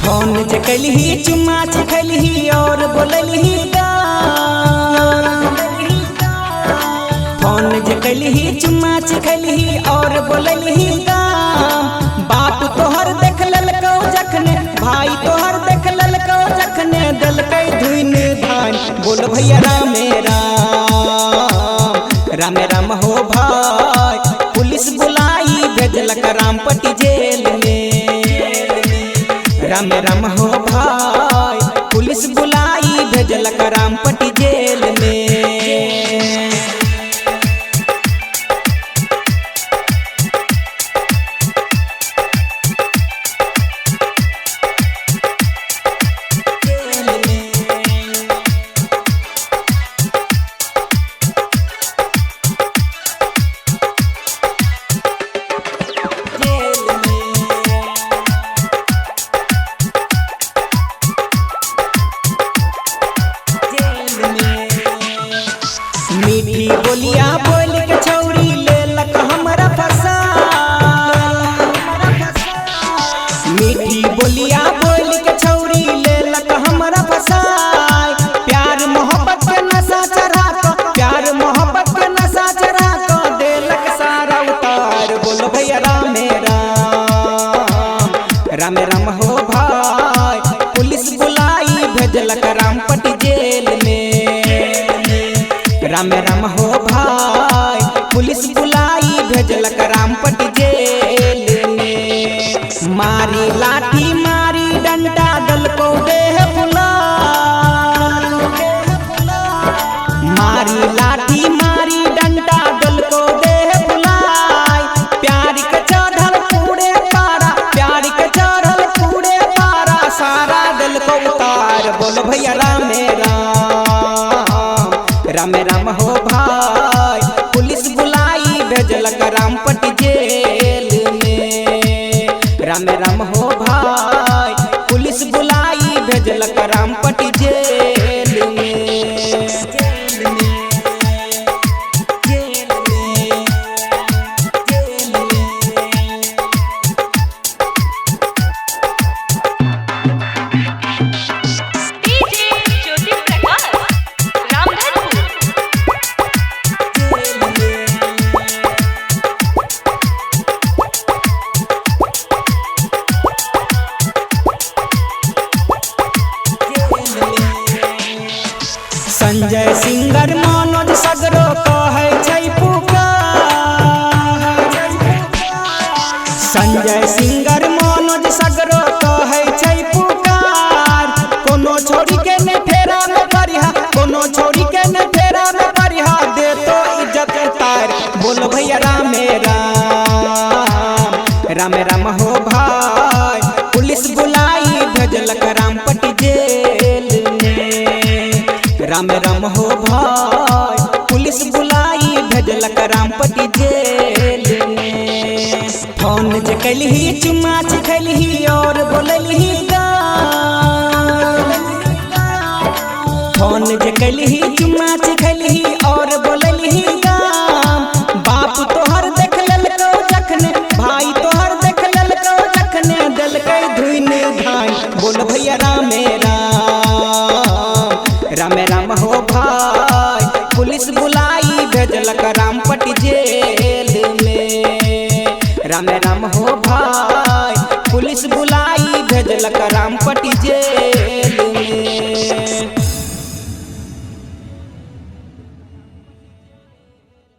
Phone चकलही चुम्मा चखलही और बोललही phone चकलही चुम्मा चखलही और बोललही बाप तोहर देख ललको जखने भाई तोहर देख ललको जखने दलकै धुइन धान बोल भैया रामे राम राम हो भाई पुलिस बुलाई भेजलक रामपट्टी जेल में राम राम हो भाई पुलिस बुलाई भेजलक रामपट्टी जेल में। मीठी बोलिया बोल के छौरी लेलक हमरा फसा मीठी बोलिया बोल के छौरी लेलक हमरा फसा प्यार मोहब्बत के नशा चढ़ा को प्यार मोहब्बत के नशा चढ़ा को देलक सारा उतार बोल भैया राम राम हो भाई पुलिस बुलाई भेजलक रामपट्टी जेल में राम राम हो भाई पुलिस बुलाई भेजलक रामपट्टी जेल में। मारी लाठी मारी डंडा दलको देह फुला मारी लाठी मारी डंडा दलको देह फुलाई प्यार के चढ़ल पूरे पारा प्यार के चढ़ल पूरे पारा सारा दलको उतार बोल भैया राम राम हो भाई पुलिस बुलाई भेजलक रामपट्टी जेल में राम राम हो भाई पुलिस बुलाई भेजलक रामपट्टी जेल में। संजय सिंगर मनोज सगरो कहै छै पुकार संजय सिंगर मनोज सगरो कहै छै पुकार कोनो छोड़ी के ने फेरा में परिहा कोनो छोड़ी के ने फेरा में परिहा दे तो इज्जत उतार बोल भैया राम हो भाई पुलिस बुलाई भेजलक रामपट्टी जेल में राम राम हो भाई पुलिस बुलाई भेजलक रामपट्टी जेल में। फोन चकलही चुम्मा चखलही और बोललही फोन चकलही चुम्मा चखलही और बोललही बाप तोहर देख ललको जखने भाई तोहर देख ललको जखने दलकै धुइन धान बोल भैया राम हो भाई पुलिस बुलाई भेजलक रामपट्टी जेल में राम हो भाई पुलिस बुलाई भेजलक रामपट्टी जेल